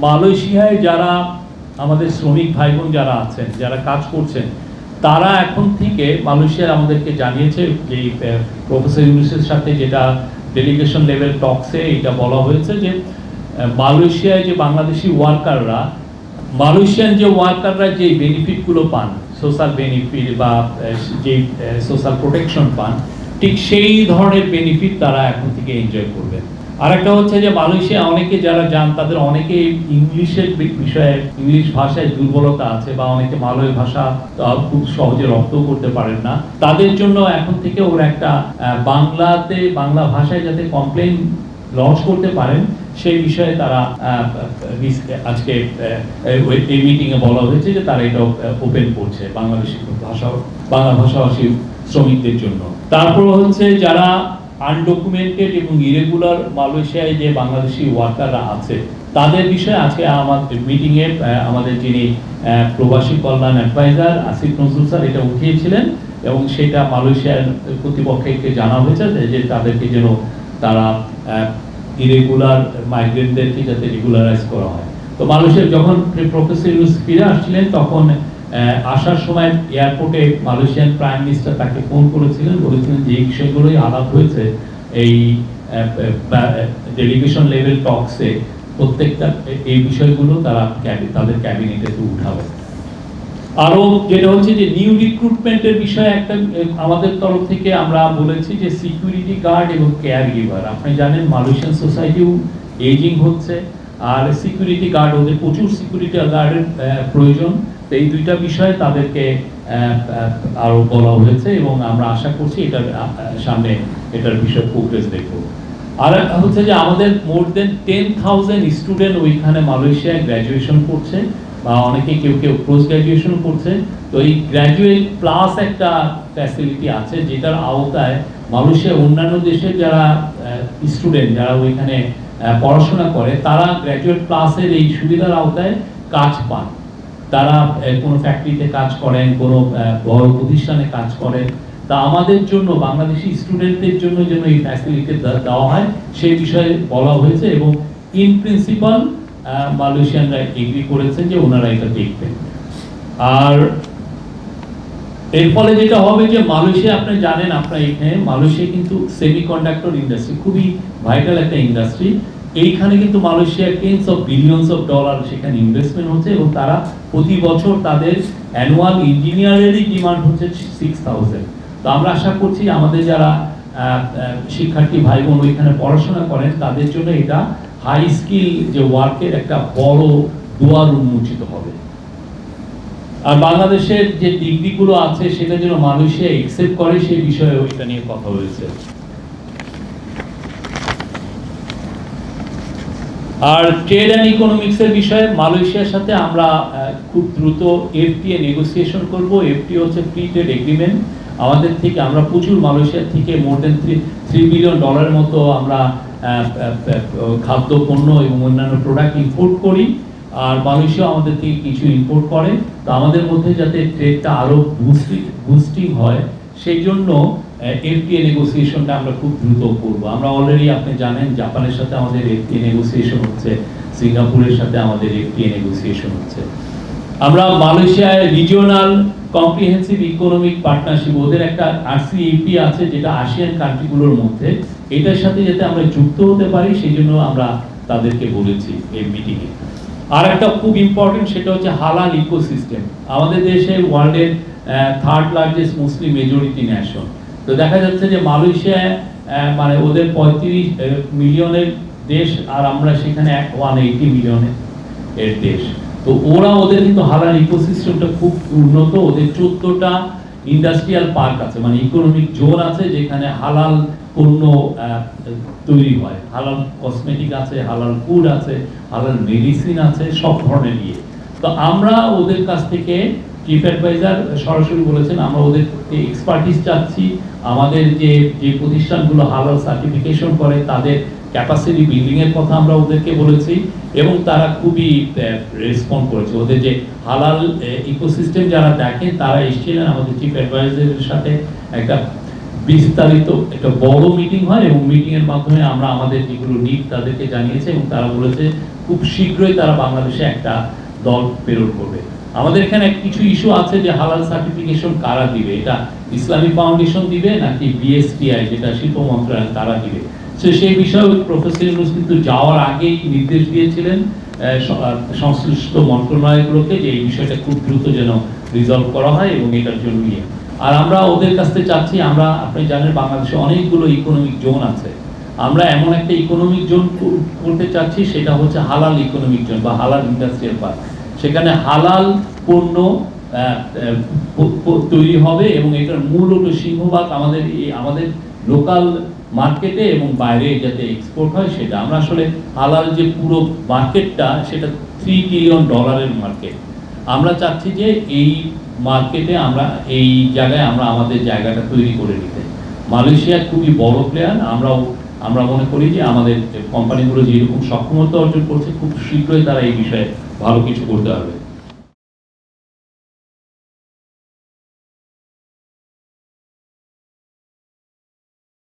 মালয়েশিয়ায় যারা আমাদের শ্রমিক ভাই বোন যারা আছেন, যারা কাজ করছেন, তারা এখন থেকে মালয়েশিয়ার আমাদেরকে জানিয়েছে যে প্রফেসর ইউনুসের সাথে যেটা ডেলিগেশন লেভেল টকসে এটা বলা হয়েছে যে মালয়েশিয়ায় যে বাংলাদেশি ওয়ার্কাররা, মালয়েশিয়ান যে ওয়ার্কাররা যে বেনিফিটগুলো পান, সোশ্যাল বেনিফিট বা যে সোশ্যাল প্রোটেকশন পান, ঠিক সেই ধরনের বেনিফিট তারা এখন থেকে এনজয় করবে। আরেকটা হচ্ছে যে মালয়েশিয়া অনেকে যারা যান তাদের অনেকে ইংলিশের বিষয়ে, ইংলিশ ভাষায় দুর্বলতা আছে বা অনেকে মালয় ভাষা খুব সহজে রপ্ত করতে পারেন না, তাদের জন্য এখন থেকে ওরা একটা বাংলা ভাষায় যাতে কমপ্লেন লঞ্চ করতে পারেন সেই বিষয়ে তারা আজকে এই মিটিংয়ে বলা হয়েছে যে তারা এটা ওপেন করছে বাংলা ভাষাভাষী শ্রমিকদের জন্য। তারপর হচ্ছে যারা আনডকুমেন্টেড এবং ইরেগুলার মালয়েশিয়ায় যে বাংলাদেশি ওয়ার্কাররা আছে তাদের বিষয়ে আজকে আমাদের মিটিংয়ে আমাদের যিনি প্রবাসী কল্যাণ অ্যাডভাইজার আসিফ নজরুল স্যার এটা উঠিয়েছিলেন এবং সেটা মালয়েশিয়ার কর্তৃপক্ষকে জানা হয়েছে যে তাদেরকে যেন তারা ইরেগুলার মাইগ্রেন্টদেরকে যাতে রেগুলারাইজ করা হয়। তো মালয়েশিয়ার যখন প্রফেসর ইউনুস ফিরে আসছিলেন তখন আসার সময় এয়ারপোর্টে মালয়েশিয়ান প্রাইম মিনিস্টার তাকে ফোন করেছিলেন, বলেছিলেন যে এই বিষয়গুলোই আলাপ হয়েছে এই ডেলিগেশন লেভেল টকসে, প্রত্যেকটা এই বিষয়গুলো তারা তাদের ক্যাবিনেটে উঠাবে। আরো যেটা হচ্ছে যে নিউ রিক্রুটমেন্টের বিষয়ে একটা আমাদের তরফ থেকে আমরা বলেছি যে সিকিউরিটি গার্ড এবং কেয়ার গিভার, আপনি জানেন মালয়েশিয়ান সোসাইটিও এজিং হচ্ছে আর সিকিউরিটি গার্ড, ওদের প্রচুর সিকিউরিটি গার্ডের প্রয়োজন। তো এই দুইটা বিষয়ে তাদেরকে আরো বলা হয়েছে এবং আমরা আশা করছি এটার সামনে এটার বিষয়ে প্রোগ্রেস দেখব। আর হচ্ছে যে আমাদের মোর দেন 10,000 স্টুডেন্ট ওইখানে মালয়েশিয়ায় গ্র্যাজুয়েশন করছে বা অনেকে কেউ পোস্ট গ্র্যাজুয়েশন করছে। তো এই গ্র্যাজুয়েট প্লাস একটা ফ্যাসিলিটি আছে যেটার আওতায় মালয়েশিয়ার অন্যান্য দেশের যারা স্টুডেন্ট যারা ওইখানে পড়াশোনা করে তারা গ্র্যাজুয়েট প্লাসের এই সুবিধার আওতায় কাজ পান। তারা কোনো ফ্যাক্টরিতে কাজ করেন, কোনো বড় প্রতিষ্ঠানে কাজ করেন। তা আমাদের জন্য বাংলাদেশি স্টুডেন্টদের জন্য যেন এই ফ্যাসিলিটি দেওয়া হয় সেই বিষয়ে বলা হয়েছে এবং ইন প্রিন্সিপাল মালয়েশিয়ানরা এগ্রি করেছেন যে ওনারা এটা দেখবেন। আর এর ফলে যেটা হবে যে মালয়েশিয়া, আপনি জানেন, আপনার এখানে মালয়েশিয়া কিন্তু সেমিকন্ডাক্টর ইন্ডাস্ট্রি খুবই ভাইটাল একটা ইন্ডাস্ট্রি। এইখানে কিন্তু মালয়েশিয়ার tense of billions of dollar সেখানে ইনভেস্টমেন্ট হচ্ছে এবং তারা প্রতি বছর তাদের অ্যানুয়াল ইঞ্জিনিয়ারেরই ডিমান্ড হচ্ছে 6,000। তো আমরা আশা করছি আমাদের যারা শিক্ষার্থী ভাই বোন ওইখানে পড়াশোনা করেন তাদের জন্য এটা হাই স্কিল যে ওয়ার্কের একটা বড় দুয়ার উন্মোচিত হবে। আর বাংলাদেশের যে ডিগ্রিগুলো আছে সেটা যেন মালয়েশিয়া একসেপ্ট করে সেই বিষয়ে ওইটা নিয়ে কথা হয়েছে। আর ট্রেড অ্যান্ড ইকোনমিক্সের বিষয়ে মালয়েশিয়ার সাথে আমরা খুব দ্রুত এফটিএ নেগোসিয়েশন করব। এফটিএ হচ্ছে ফ্রি ট্রেড এগ্রিমেন্ট। আমাদের থেকে আমরা প্রচুর মালয়েশিয়া থেকে মোর দেন $3 বিলিয়ন মতো আমরা খাদ্যপণ্য এবং অন্যান্য প্রোডাক্ট ইম্পোর্ট করি আর মালয়েশিয়া আমাদের থেকে কিছু ইম্পোর্ট করে। তো আমাদের মধ্যে যাতে ট্রেডটা আরো বুস্টিং হয় সেই জন্য এফটিএ নেগোসিয়েশনটা আমরা খুব দ্রুত করব। আমরা অলরেডি, আপনি জানেন, জাপানের সাথে আমাদের এফটিএ নেগোসিয়েশন হচ্ছে, সিঙ্গাপুরের সাথে আমাদের এফটিএ নেগোসিয়েশন হচ্ছে। আমরা মালয়েশিয়ায় রিজিওনাল কম্প্রিহেন্সিভ ইকোনমিক পার্টনারশিপ, ওদের একটা আরসিইপি আছে যেটা আসিয়ান কান্ট্রিগুলোর মধ্যে, এটার সাথে যাতে আমরা যুক্ত হতে পারি সেই জন্য আমরা তাদেরকে বলেছি এই মিটিংয়ে। আর একটা খুব ইম্পর্টেন্ট সেটা হচ্ছে হালাল ইকোসিস্টেম। আমাদের দেশে ওয়ার্ল্ডের 3rd লার্জেস্ট মুসলিম মেজরিটি নেশন। তো দেখা যাচ্ছে যে মালয়েশিয়া মানে ওদের 35 মিলিয়নের দেশ আর আমরা সেখানে 180 মিলিয়নের দেশ। তো ওদের কিন্তু হালাল ইকোসিস্টেমটা খুব উন্নত। ওদের 14টা ইন্ডাস্ট্রিয়াল পার্ক আছে, মানে ইকোনমিক জোন আছে যেখানে হালাল পণ্য তৈরি হয়, হালাল কসমেটিক আছে, হালাল ফুড আছে, হালাল মেডিসিন আছে, সব ধরনের নিয়ে। তো আমরা ওদের কাছ থেকে, চিফ অ্যাডভাইজার সরাসরি বলেছেন, আমরা ওদের এক্সপার্টিস চাচ্ছি। আমাদের যে প্রতিষ্ঠানগুলো হালাল সার্টিফিকেশন করে তাদের ক্যাপাসিটি বিল্ডিং এর কথা আমরা ওদেরকে বলেছি এবং তারা খুবই রেসপন্ড করেছে। ওদের যে হালাল ইকোসিস্টেম যারা দেখেন তারা এসেছিলেন আমাদের চিফ অ্যাডভাইজারের সাথে একটা বিস্তারিত একটা বড় মিটিং হয় এবং মিটিং এর মাধ্যমে আমরা আমাদের যেগুলো নিড তাদেরকে জানিয়েছে এবং তারা বলেছে খুব শীঘ্রই তারা বাংলাদেশে একটা দল প্রেরণ করবে। আমাদের এখানে কিছু ইস্যু আছে যে হালাল সার্টিফিকেশন কারা দিবে, এটা ইসলামিক ফাউন্ডেশন দিবে নাকি বিএসটিআই যেটা শিল্প মন্ত্রণালয় তারা দিবে। তো সেই বিষয়ে প্রফেসর ইউনূস কিন্তু যাওয়ার আগেই নির্দেশ দিয়েছিলেন সংশ্লিষ্ট মন্ত্রণালয়গুলোকে যে এই বিষয়টা খুব দ্রুত যেন রিজলভ করা হয় এবং এটার জন্য আর আমরা ওদের কাছ থেকে চাচ্ছি, আমরা আপনি জানেন বাংলাদেশে অনেকগুলো ইকোনমিক জোন আছে, আমরা এমন একটা ইকোনমিক জোন করতে চাচ্ছি সেটা হচ্ছে হালাল ইকোনমিক জোন বা হালাল ইন্ডাস্ট্রিয়াল পার্ক। সেখানে হালাল পণ্য তৈরি হবে এবং এটার মূলত সিংহভাগ আমাদের লোকাল মার্কেটে এবং বাইরে যাতে এক্সপোর্ট হয় সেটা। আমরা আসলে হালাল যে পুরো মার্কেটটা সেটা $3 ট্রিলিয়ন মার্কেট। আমরা চাচ্ছি যে এই মার্কেটে এই জায়গায় আমরা আমাদের জায়গাটা তৈরি করে নিতে। মালয়েশিয়া খুবই বড় প্লেয়ার, আমরা মনে করি যে আমাদের কোম্পানিগুলো যেরকম সক্ষমতা অর্জন করছে খুব শীঘ্রই তারা এই বিষয়ে ভালো কিছু করতে পারবে।